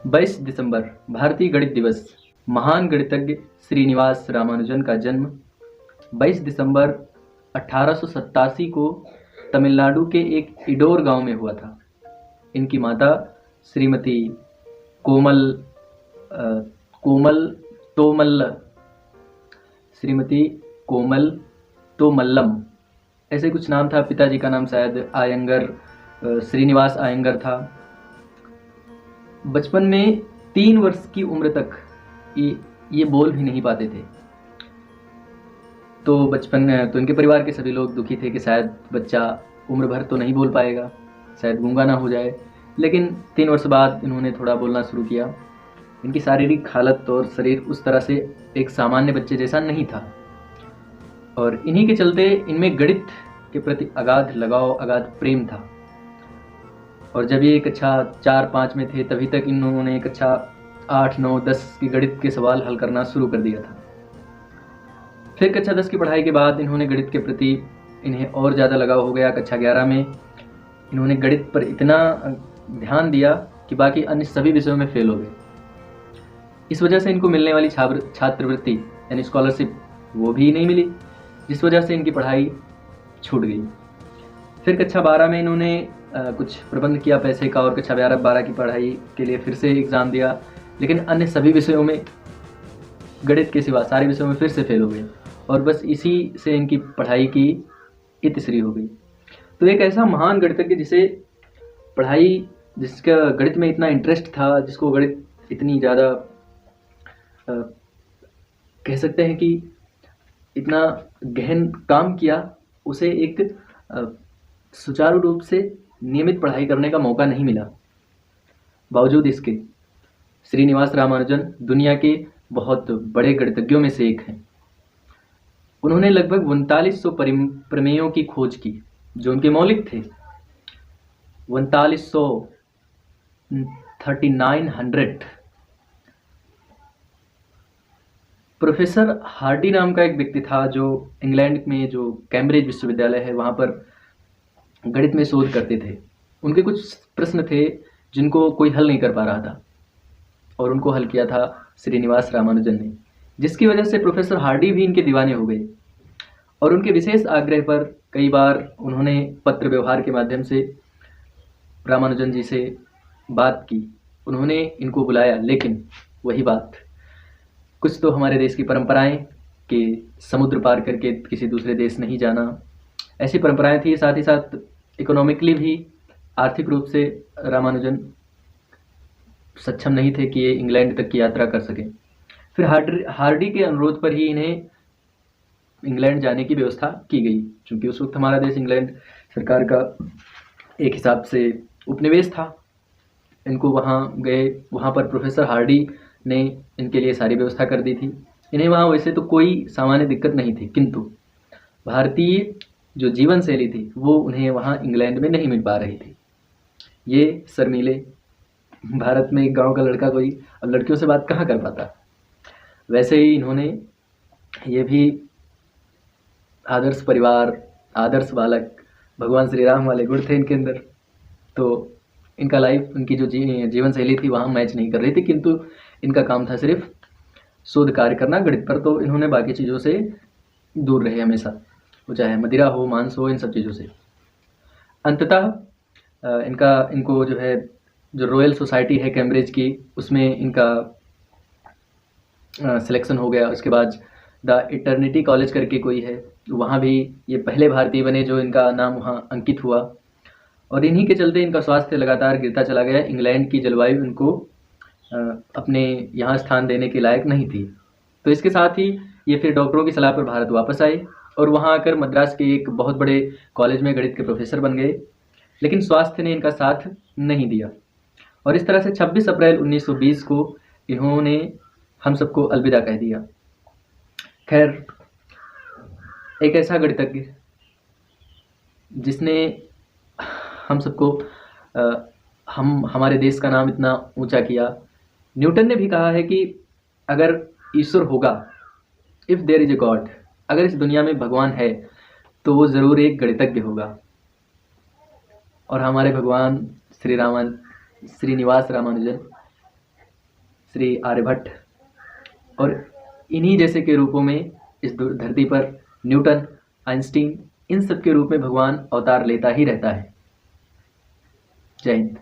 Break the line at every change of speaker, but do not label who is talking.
22 दिसंबर भारतीय गणित दिवस। महान गणितज्ञ श्रीनिवास रामानुजन का जन्म 22 दिसंबर 1887 को तमिलनाडु के एक इडोर गांव में हुआ था। इनकी माता श्रीमती कोमल कोमल तोमल्ल श्रीमती कोमल तोमल्लम ऐसे कुछ नाम था। पिताजी का नाम शायद आयंगर श्रीनिवास आयंगर था। बचपन में 3 वर्ष की उम्र तक ये बोल भी नहीं पाते थे। तो बचपन में तो इनके परिवार के सभी लोग दुखी थे कि शायद बच्चा उम्र भर तो नहीं बोल पाएगा, शायद गूंगा ना हो जाए। लेकिन 3 वर्ष बाद इन्होंने थोड़ा बोलना शुरू किया। इनकी शारीरिक हालत और शरीर उस तरह से एक सामान्य बच्चे जैसा नहीं था, और इन्हीं के चलते इनमें गणित के प्रति अगाध लगाव, अगाध प्रेम था। और जब ये कक्षा 4-5 में थे तभी तक इन्होंने कक्षा 8, 9, 10 के गणित के सवाल हल करना शुरू कर दिया था। फिर कक्षा 10 की पढ़ाई के बाद इन्होंने गणित के प्रति इन्हें और ज़्यादा लगाव हो गया। कक्षा 11 में इन्होंने गणित पर इतना ध्यान दिया कि बाकी अन्य सभी विषयों में फेल हो गए। इस वजह से इनको मिलने वाली छात्रवृत्ति यानी स्कॉलरशिप वो भी नहीं मिली, जिस वजह से इनकी पढ़ाई छूट गई। फिर कक्षा 12 में इन्होंने कुछ प्रबंध किया पैसे का, और कक्षा 12 की पढ़ाई के लिए फिर से एग्ज़ाम दिया, लेकिन अन्य सभी विषयों में गणित के सिवा सारे विषयों में फिर से फेल हो गए, और बस इसी से इनकी पढ़ाई की इतिश्री हो गई। तो एक ऐसा महान गणितज्ञ जिसका गणित में इतना इंटरेस्ट था, जिसको गणित इतनी ज़्यादा कह सकते हैं कि इतना गहन काम किया, उसे एक सुचारू रूप से नियमित पढ़ाई करने का मौका नहीं मिला। बावजूद इसके श्रीनिवास रामानुजन दुनिया के बहुत बड़े गणितज्ञों में से एक हैं। उन्होंने लगभग 3900 प्रमेयों की खोज की जो उनके मौलिक थे। 3900 प्रोफेसर हार्डी नाम का एक व्यक्ति था जो इंग्लैंड में जो कैम्ब्रिज विश्वविद्यालय है वहाँ पर गणित में शोध करते थे। उनके कुछ प्रश्न थे जिनको कोई हल नहीं कर पा रहा था, और उनको हल किया था श्रीनिवास रामानुजन ने, जिसकी वजह से प्रोफेसर हार्डी भी इनके दीवाने हो गए। और उनके विशेष आग्रह पर कई बार उन्होंने पत्र व्यवहार के माध्यम से रामानुजन जी से बात की, उन्होंने इनको बुलाया। लेकिन वही बात, कुछ तो हमारे देश की परंपराएं कि समुद्र पार करके किसी दूसरे देश नहीं जाना, ऐसी परंपराएं थी। साथ ही साथ इकोनॉमिकली भी, आर्थिक रूप से रामानुजन सक्षम नहीं थे कि ये इंग्लैंड तक की यात्रा कर सकें। फिर हार्डी के अनुरोध पर ही इन्हें इंग्लैंड जाने की व्यवस्था की गई, क्योंकि उस वक्त हमारा देश इंग्लैंड सरकार का एक हिसाब से उपनिवेश था। इनको वहाँ गए, वहाँ पर प्रोफेसर हार्डी ने इनके लिए सारी व्यवस्था कर दी थी। इन्हें वहाँ वैसे तो कोई सामान्य दिक्कत नहीं थी, किंतु भारतीय जो जीवन शैली थी वो उन्हें वहाँ इंग्लैंड में नहीं मिल पा रही थी। ये शर्मीले, भारत में एक गांव का लड़का कोई अब लड़कियों से बात कहाँ कर पाता। वैसे ही इन्होंने ये भी आदर्श परिवार, आदर्श बालक, भगवान श्री राम वाले गुण थे इनके अंदर। तो इनका लाइफ, उनकी जो जीवन शैली थी वहाँ मैच नहीं कर रही थी, किंतु इनका काम था सिर्फ शोध कार्य करना गणित पर। तो इन्होंने बाकी चीज़ों से दूर रहे हमेशा, वो चाहे मदिरा हो, मांस हो, इन सब चीज़ों से। अंततः इनको जो रॉयल सोसाइटी है कैम्ब्रिज की, उसमें इनका सिलेक्शन हो गया। उसके बाद द इटर्निटी कॉलेज करके कोई है, वहाँ भी ये पहले भारतीय बने जो इनका नाम वहाँ अंकित हुआ। और इन्हीं के चलते इनका स्वास्थ्य लगातार गिरता चला गया। इंग्लैंड की जलवायु इनको अपने यहाँ स्थान देने के लायक नहीं थी। तो इसके साथ ही ये फिर डॉक्टरों की सलाह पर भारत वापस आए, और वहाँ आकर मद्रास के एक बहुत बड़े कॉलेज में गणित के प्रोफेसर बन गए। लेकिन स्वास्थ्य ने इनका साथ नहीं दिया, और इस तरह से 26 अप्रैल 1920 को इन्होंने हम सबको अलविदा कह दिया। खैर, एक ऐसा गणितज्ञ जिसने हम सबको हमारे देश का नाम इतना ऊंचा किया। न्यूटन ने भी कहा है कि अगर ईश्वर होगा, if there is a God, अगर इस दुनिया में भगवान है तो वो ज़रूर एक गणितज्ञ होगा। और हमारे भगवान श्रीनिवास रामानुजन श्री आर्यभट्ट, और इन्हीं जैसे के रूपों में इस धरती पर न्यूटन, आइंस्टीन, इन सब के रूप में भगवान अवतार लेता ही रहता है। जय हिंद।